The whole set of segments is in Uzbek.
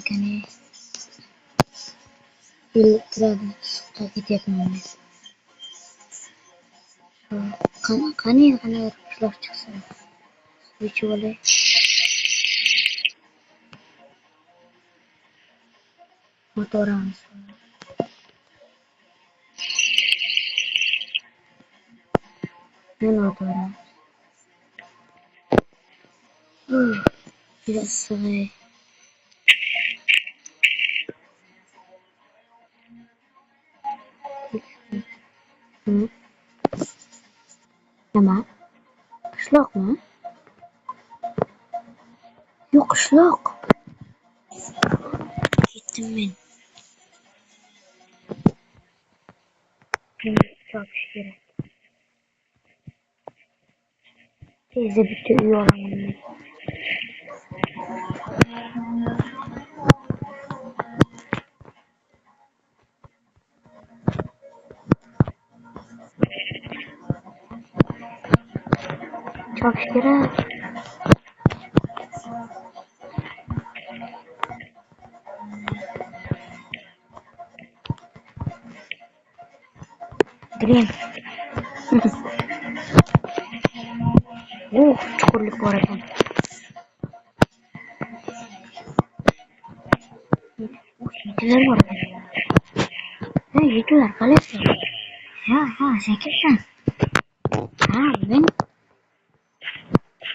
Qani filtrdan suqta ketyapman. Qani qushlar chiqsa. Virtually motoramiz. Motoram. Biraz sıvı. Hı? Nima? Qishloqmi? Yo'q, qishloq. Yetdim men. Meni topish kerak. Tezda bitta uy olaman. Topish kerak. Green. Chuqurlik bor ekan. Yigitlar bor ekan. Yigitlar qalayapsan? Ha, sekinsan. Ha, men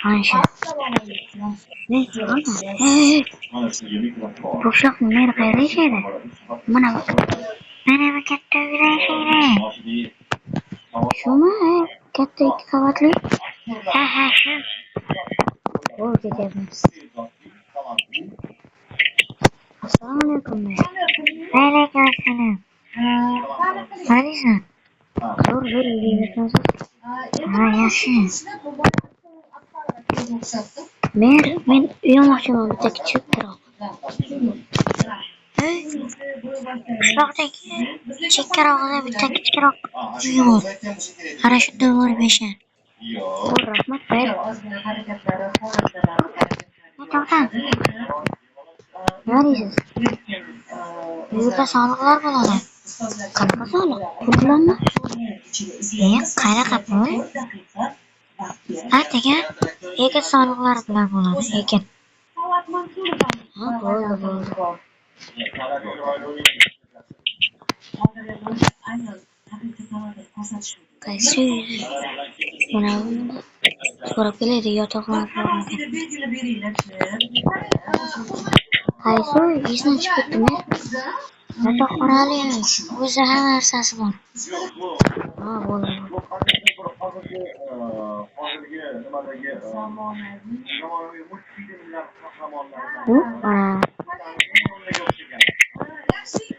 Ancha. Ne oldu? Boşluk nereye kayırışıydı? Bana bak. Bana katta yürüyüşüydü. Şu mu? Katta 2 qavatli? Ha, şu. O gidebiliriz. Assalomu alaykum. Alaykum assalom. Qaniysan? Zo'r yuribsansiz? Ha, yaxshi. Men uyumoqchiman bitta kichikroq. Qishloqdagi chekkarog'ida bitta kichikroq uy bor. Ana shunda borib yasha. Rahmat, ber. To'xta. Nima deysiz? Uyda soliqlar bo'ladi. Qanaqa soliq? Pul bilanmi? Qanaqa pul? Degan ekin soliqlari bilan bo'ladi, ekin. Ha, bo'ldi. Qaysi uy? Mana so'rab keladi, yotoqxona. Qaysi uy? Esdan chiqib ketdimi? Yotoqxonali o'zi hamma narsasi bor. Ha, bo'ldi.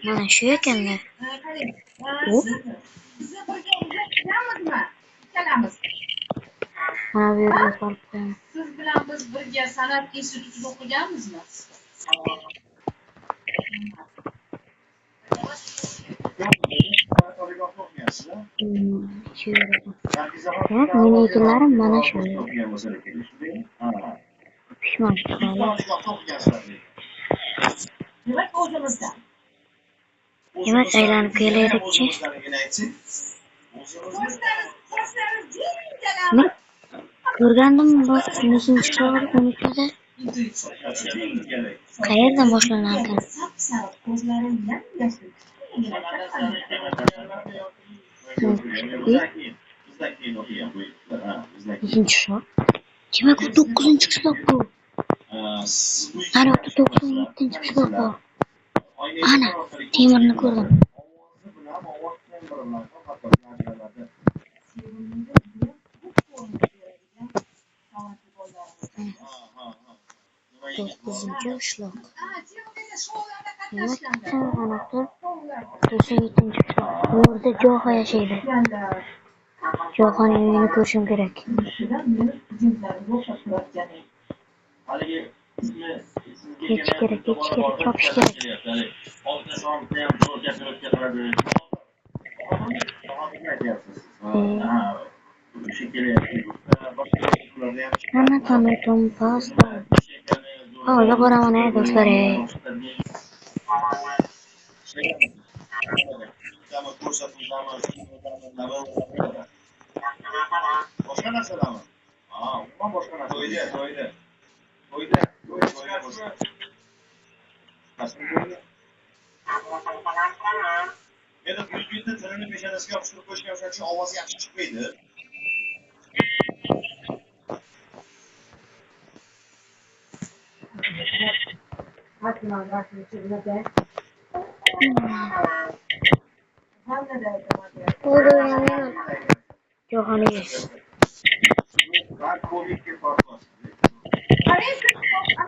Mana shu ekanda. Mana bu yerga solib qo'yaman. Siz bilan biz birga san'at institutida o'qiganmizmi? Meni ekinlarim mana shu. Pishman. Demak, aylanib kelaylikchi. Ko'rgandim bor, nechinchi qavat unutmada. Qayerdan boshlanar ekan? Nechinchi qishloq? Demak, 9-qishloq bu. Ana 97-qishloq bor. Ana, temirni ko'rdim. To'qqizinchi qishloq. Demak, anaqa 97-qishloq. Bu yerda Jo'xa yashaydi. Jo'xaning uyini ko'rishim kerak. Ketish kerak, chopish kerak. Ana tomatom pasta. Hovliga boraman do'stlar. Boshqa narsadami? Ha, umuman boshqa narsa. To'yda. Meni Yuzbinda tilini peshonasiga yopishtirib qo'yishgan o'shaning uchun ovozi yaxshi chiqmaydi. Yo'qoniga.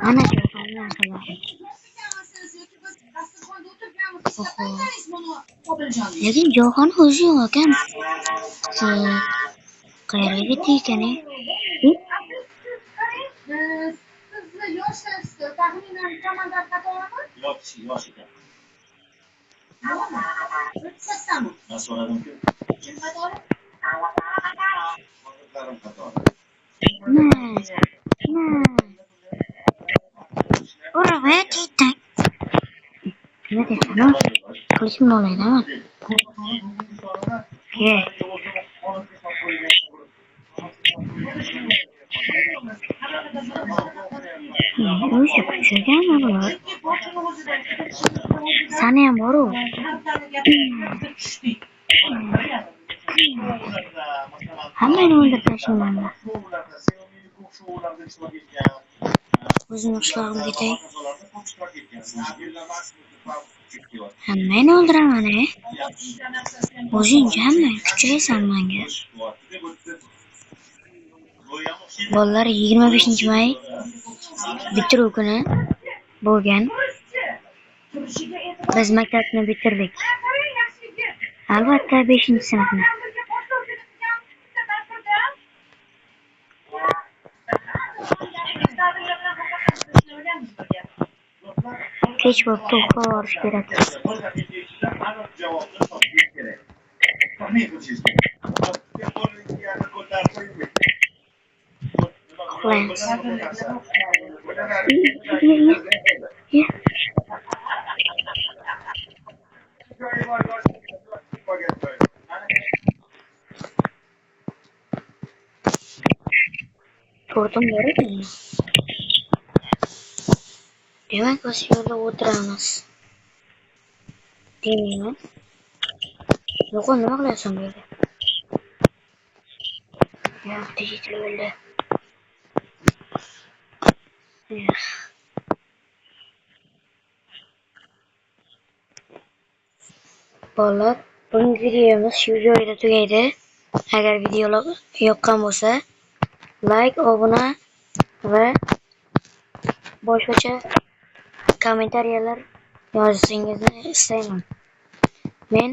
Ana Jo'xani narsalar. Lekin Jo'xani o'zi yo'q ekan. Qayerga ketdi ekan? Sizni yoshingiz taxminan tomondan qatormi? Yosh ekan. Kattami? Men so'radim-ku. Kim qatori? Hozirlarim qatori. Urava tiytak. Nima deyapsan? Qilishimni olaydaman. Ke. O'sha kuchugami bular? Sani ham bor-u. Hammani o'ldirib tashlaymanmi? O'zimni qishlog'imga ketay. Hammani o'ldiraman, O'zing hamma kuchaysan menga. Bolalar 25-may bitiruv kuni bo'lgan. Biz maktabni bitirdik. Albatta 5-sinfni. Kech bo'lib to'xtab borish kerak. Uxlaymiz. Tortum bor ekan. Demak, biz yo'lda o'tiramiz. Demayman. Yo'q, nima qilyapsan bu yerda? Yo'q, digital bo'ldi. Bolalar, bugungi videomiz shu joyda tugaydi. Agar videolar yoqqan bo'lsa, like, obuna va boshqacha kommentariyalar yozishingizni istayman. Men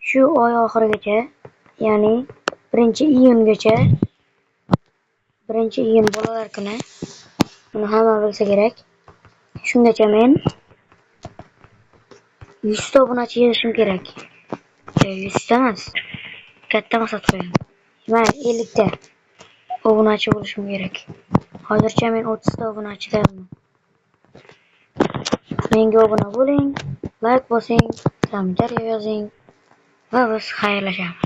shu oy oxirigacha, ya'ni 1-iyungacha, 1-iyun bolalar kuni, buni hamma bilsa kerak. Shungacha men 100 ta obunachi yig'ishim kerak. 100 ta emas. Katta maqsad qo'yaman. Mayli, 50 ta obunachi bo'lishim kerak. Hozircha men 30 ta obunachidayman. Menga obuna bo'ling, like bosing, kommentariya yozing va biz xayrlashamiz.